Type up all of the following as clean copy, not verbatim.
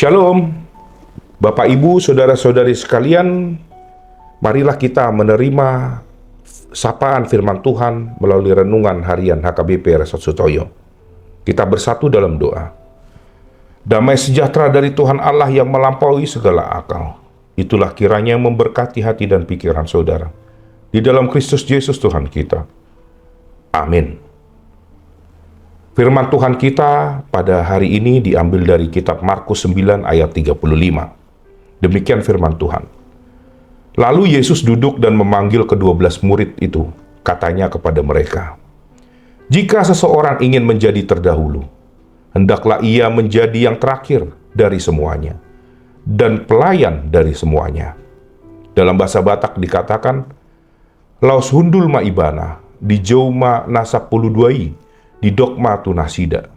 Shalom, Bapak Ibu, Saudara-saudari sekalian, marilah kita menerima sapaan firman Tuhan melalui renungan harian HKBP Resort Sutoyo. Kita bersatu dalam doa. Damai sejahtera dari Tuhan Allah yang melampaui segala akal, itulah kiranya memberkati hati dan pikiran saudara. Di dalam Kristus Yesus Tuhan kita. Amin. Firman Tuhan kita pada hari ini diambil dari kitab Markus 9 ayat 35. Demikian firman Tuhan. Lalu Yesus duduk dan memanggil ke-12 murid itu. Katanya kepada mereka, "Jika seseorang ingin menjadi terdahulu, hendaklah ia menjadi yang terakhir dari semuanya, dan pelayan dari semuanya." Dalam bahasa Batak dikatakan, "Laos hundul maibana, di jauma nasapuluduai, di dogma tunasida.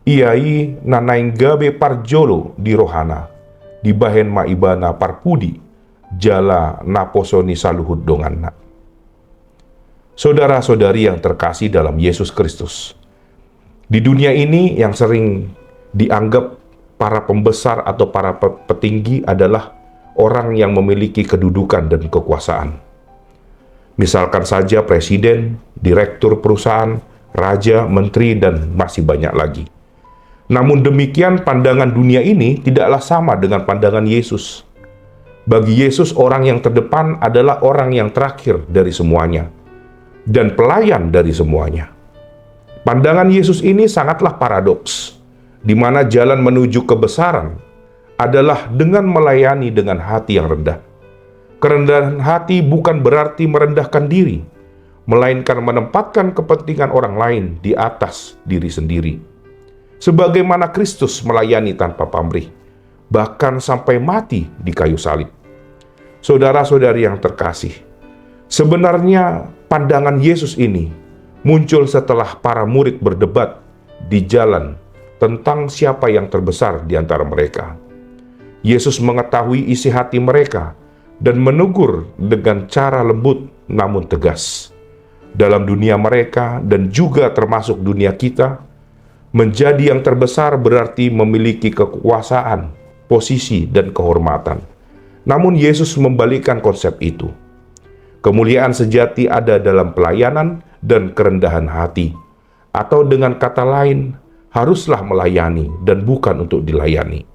Iai nanaing gabe parjolo di rohana, di bahen maibana parpudi, jala naposoni saluhud donganna." Saudara-saudari yang terkasih dalam Yesus Kristus, di dunia ini yang sering dianggap para pembesar atau para petinggi adalah orang yang memiliki kedudukan dan kekuasaan. Misalkan saja presiden, direktur perusahaan, raja, menteri, dan masih banyak lagi. Namun demikian, pandangan dunia ini tidaklah sama dengan pandangan Yesus. Bagi Yesus, orang yang terdepan adalah orang yang terakhir dari semuanya, dan pelayan dari semuanya. Pandangan Yesus ini sangatlah paradoks, di mana jalan menuju kebesaran adalah dengan melayani dengan hati yang rendah. Kerendahan hati bukan berarti merendahkan diri, melainkan menempatkan kepentingan orang lain di atas diri sendiri. Sebagaimana Kristus melayani tanpa pamrih, bahkan sampai mati di kayu salib. Saudara-saudari yang terkasih, sebenarnya pandangan Yesus ini muncul setelah para murid berdebat di jalan tentang siapa yang terbesar di antara mereka. Yesus mengetahui isi hati mereka dan menegur dengan cara lembut namun tegas. Dalam dunia mereka dan juga termasuk dunia kita, menjadi yang terbesar berarti memiliki kekuasaan, posisi, dan kehormatan. Namun Yesus membalikkan konsep itu. Kemuliaan sejati ada dalam pelayanan dan kerendahan hati. Atau dengan kata lain, haruslah melayani dan bukan untuk dilayani.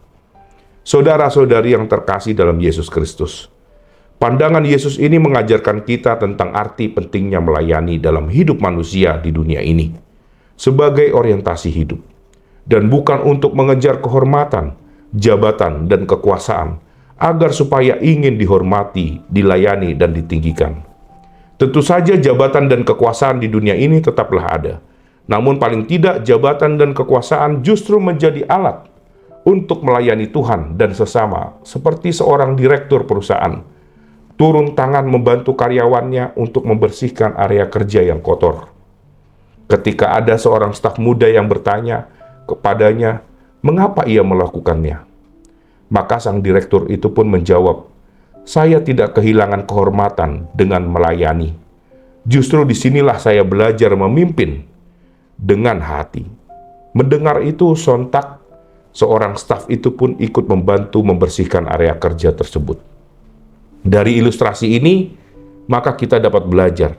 Saudara-saudari yang terkasih dalam Yesus Kristus, pandangan Yesus ini mengajarkan kita tentang arti pentingnya melayani dalam hidup manusia di dunia ini sebagai orientasi hidup, dan bukan untuk mengejar kehormatan, jabatan, dan kekuasaan agar supaya ingin dihormati, dilayani, dan ditinggikan. Tentu saja jabatan dan kekuasaan di dunia ini tetaplah ada, namun paling tidak jabatan dan kekuasaan justru menjadi alat untuk melayani Tuhan dan sesama, seperti seorang direktur perusahaan turun tangan membantu karyawannya untuk membersihkan area kerja yang kotor. Ketika ada seorang staf muda yang bertanya kepadanya, mengapa ia melakukannya? Maka sang direktur itu pun menjawab, "Saya tidak kehilangan kehormatan dengan melayani. Justru disinilah saya belajar memimpin dengan hati." Mendengar itu sontak, seorang staf itu pun ikut membantu membersihkan area kerja tersebut. Dari ilustrasi ini, maka kita dapat belajar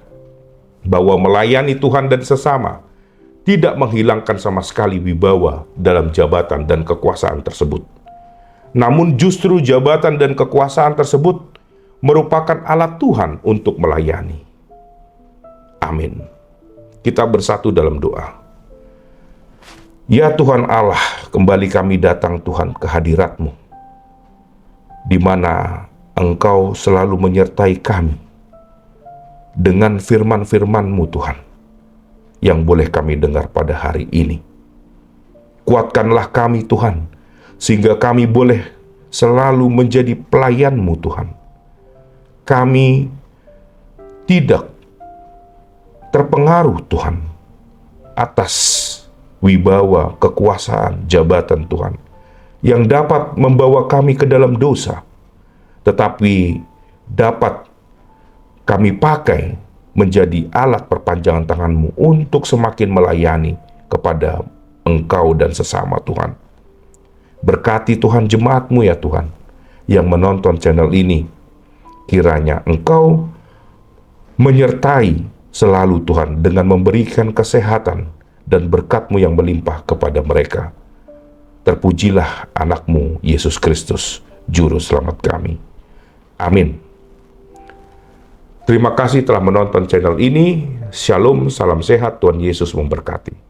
bahwa melayani Tuhan dan sesama tidak menghilangkan sama sekali wibawa dalam jabatan dan kekuasaan tersebut. Namun justru jabatan dan kekuasaan tersebut merupakan alat Tuhan untuk melayani. Amin. Kita bersatu dalam doa. Ya Tuhan Allah, kembali kami datang Tuhan ke hadirat-Mu, di mana Engkau selalu menyertai kami dengan firman-firman-Mu Tuhan, yang boleh kami dengar pada hari ini. Kuatkanlah kami Tuhan, sehingga kami boleh selalu menjadi pelayan-Mu Tuhan. Kami tidak terpengaruh Tuhan atas wibawa, kekuasaan, jabatan Tuhan, yang dapat membawa kami ke dalam dosa, tetapi dapat kami pakai menjadi alat perpanjangan tangan-Mu untuk semakin melayani kepada Engkau dan sesama Tuhan. Berkati Tuhan jemaat-Mu ya Tuhan, yang menonton channel ini. Kiranya Engkau menyertai selalu Tuhan dengan memberikan kesehatan dan berkat-Mu yang melimpah kepada mereka. Terpujilah anak-Mu, Yesus Kristus, Juru Selamat kami. Amin. Terima kasih telah menonton channel ini. Shalom, salam sehat, Tuhan Yesus memberkati.